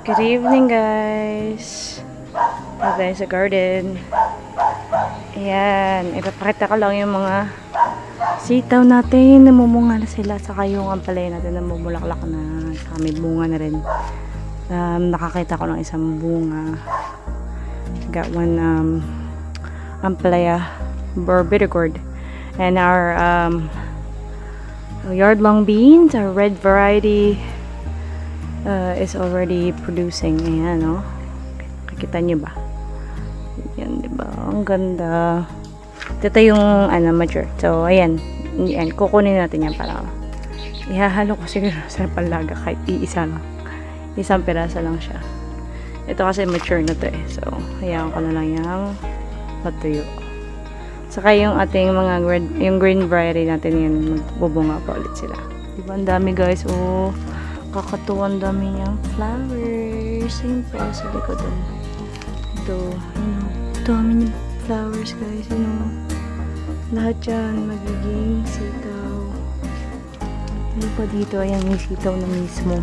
Good evening, guys. We're guys sa garden. Ayan, ipapakita ko lang yung mga sitaw natin. Namumunga na sila. Saka yung ampalaya natin namumulaklak na. Saka may bunga na rin. Nakakita ko ng isang bunga. Got one ampalaya bitter gourd. And our yard long beans, our red variety, is already producing. Ayan, no? Nakikita nyo ba? Yan, diba? Ang ganda. Ito yung mature. So, ayan. Ayan. Kukunin natin yan para ihahalo ko siguro sa palaga kahit iisa lang. Isang piraso lang siya. Ito kasi mature na to eh. So, hayaan ko na lang yung matuyo. Saka yung ating mga yung green variety natin yan, magbubunga pa ulit sila. Diba? Ang dami guys. Oh, kakatuwa, ang dami niyang flowers. Ayun pa sa likod. Ito, dami niyang flowers guys. Lahat yan magiging sitaw. Ano pa dito? Ayan, may sitaw na mismo.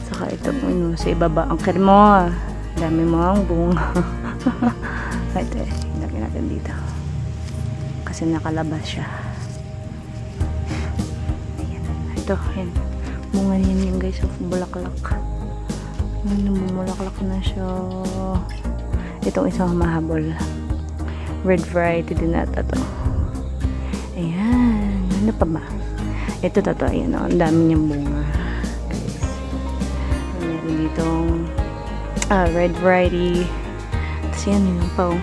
Saka ito, sa ibaba. Ang mo. Dami mo ang bunga. Ito eh. Lagyan natin dito. Kasi nakalabas siya. Ayan. Ito, ayan. Bunga niyan yung guys of bulaklak. Namumulaklak na siya. Itong isang mahabol. Red variety din ata to. Ayan. Ano pa ba? Ito to. Ayan o. Ang dami niyang bunga. Guys. Meron ditong red variety. Tapos yan yung pa o.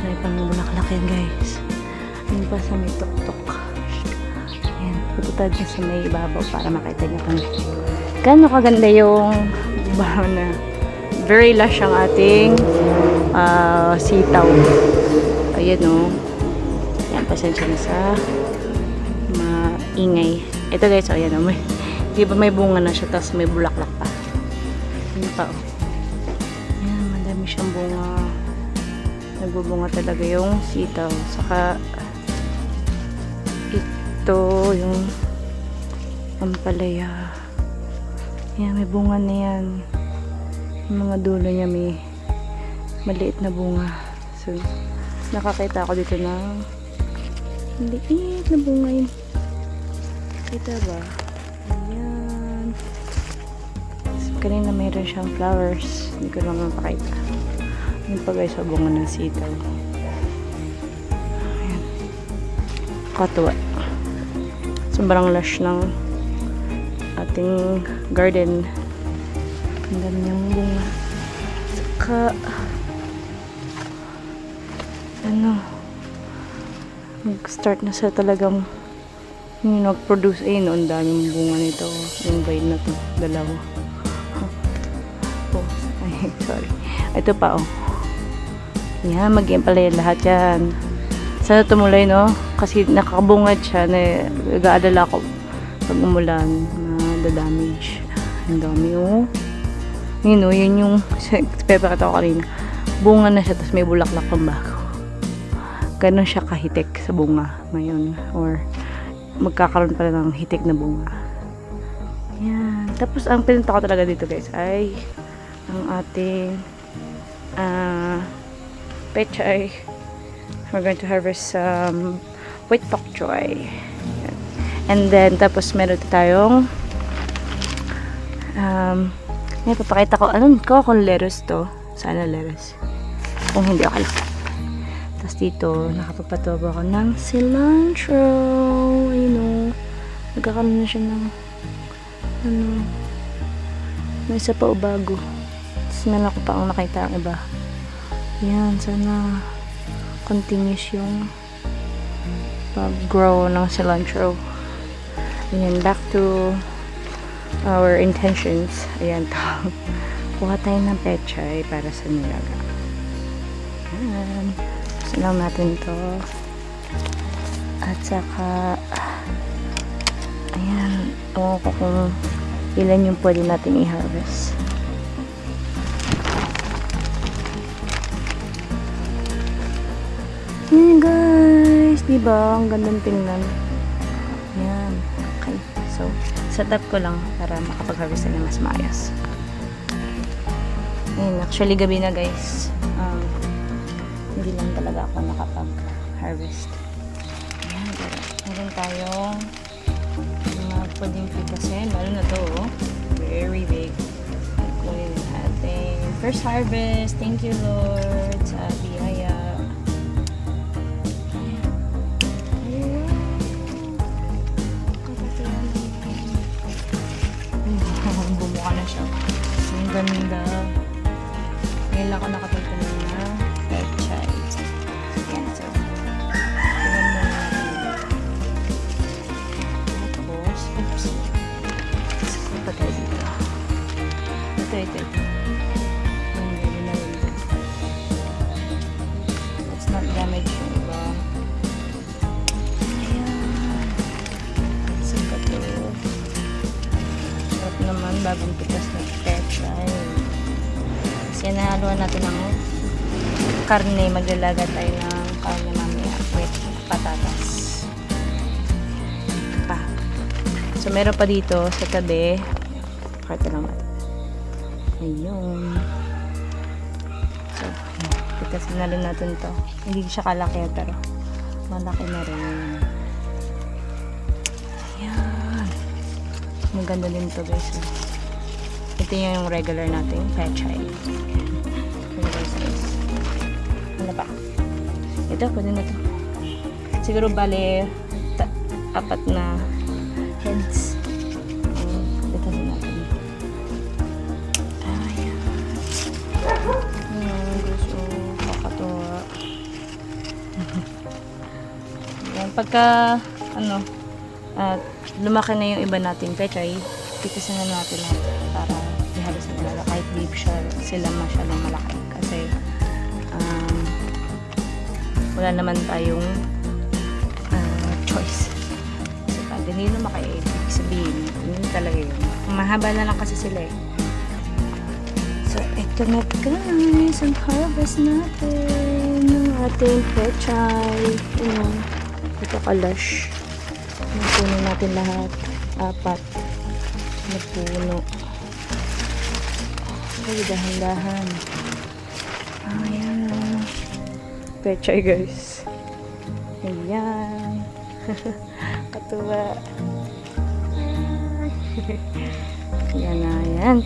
May pang bulaklak yan guys. Yung pa sa may tok-tok. Ayan. Pututad na sa may ibabaw para makita niyo kung gano'n kaganda yung bahaw na very lush ang ating sitaw. Ayan o. Ayan, pasensya na sa maingay. Ito guys, o ayan o. Di ba may bunga na siya tapos may bulaklak pa. Ayan pa o. Ayan, madami siyang bunga. Nagbubunga talaga yung sitaw. Saka ito yung ampalaya. Ayan, may bunga na yan. Yung mga dulo niya may maliit na bunga. So, nakakita ako dito ng maliit na bunga yun. Kita ba? Ayan. So, kanina mayroon siyang flowers. Hindi ko naman mapakita. Yun pa guys, sa bunga ng sitaw. Ayan. Katuwa. Sobrang lush ng ating garden. Ang dami niyang bunga. Saka mag-start na sa talagang nag-produce. Ayun, ang daming bunga nito. Yung vine na to. Dalawa. Oh, ay, sorry. Ito pa, oh. Yan, mag-game pala yan lahat yan. Sana tumulay, no? Kasi nakakabungad siya. Nag-aalala ko pag umulan na damage. Ang dami, oh. Yun, oh. Yun yung pepakita ko kanina. Bunga na siya, tapos may bulaklak pang bago. Ganon siya kahitik sa bunga ngayon. Or magkakaroon pala ng hitik na bunga. Yan. Tapos, ang pinunta ko talaga dito, guys, ay ang ating pechay. We're going to harvest some white pak choy. And then, tapos meron tayong may papakita ko. Kung lettuce to. Sana lettuce. Kung hindi, okay lang. Tapos dito, nakapagpatubo ako ng cilantro. Ayun o. Nagkakaroon na siya ng may isa pa o bago. Tapos meron ako pa ang nakita ang iba. Yan, sana continuous yung pag-grow ng cilantro. Ayan, back to our intentions. Ayan to. Kuha tayo ng pechay para sa nilaga. Ayan. Gusto lang natin to. At saka ayan, ewan ko kung ilan yung pwede natin i-harvest. Ayan guys, diba? Ang gandang tingnan. Ayan. Okay. So, set up ko lang para makapag-harvest na mas maayos. Ayun, actually gabi na guys. Hindi lang talaga ako nakapag-harvest. Ayan, meron tayong mga pwedeng pitasin. Lalo na to, oh. Very big. Kunin natin. First harvest. Thank you, Lord, sa biyaya. Bumuka na siya. Ang ganda. Ngayon lang ako nakapunta na pechay. Yan, so. Tingnan mo natin. Tapos, oops. Saan pa tayo dito? Ito. Ang ganda na rin. Let's not damage yung iba. Ayan. Saan pa to? Sarap naman, bagong pitas na pechay. Kasi nahaluan natin ng karne. Maglalaga tayo ng karne mamaya with patatas. So, meron pa dito sa tabi. Pakita lang natin. Ayun. So, pitasin na rin natin to. Hindi siya kalaki pero malaki na rin. Ayan. Maganda din to guys. Ito yung regular nating pechay. Regular size. Ano pa? Ito, pwede na to. Siguro bale 4 na heads. Ito din natin. Ayan. Gusto kakatuwa. Ayan. Pagka lumaki na yung iba nating pechay, pitasin na natin para ihalos na talaga kahit di sila masyadong malaki kasi wala naman tayong choice. So pag hindi na makaibig sabihin, yun talaga yun. Mahaba na lang kasi sila eh. So ito na guys ang harvest natin ng ating pechay. Ito kalash. Napuno natin lahat. 4 na puno. Okay, dahan-dahan. Ayan. Pechay guys. Ayan. Katuwa. Ayan na yan.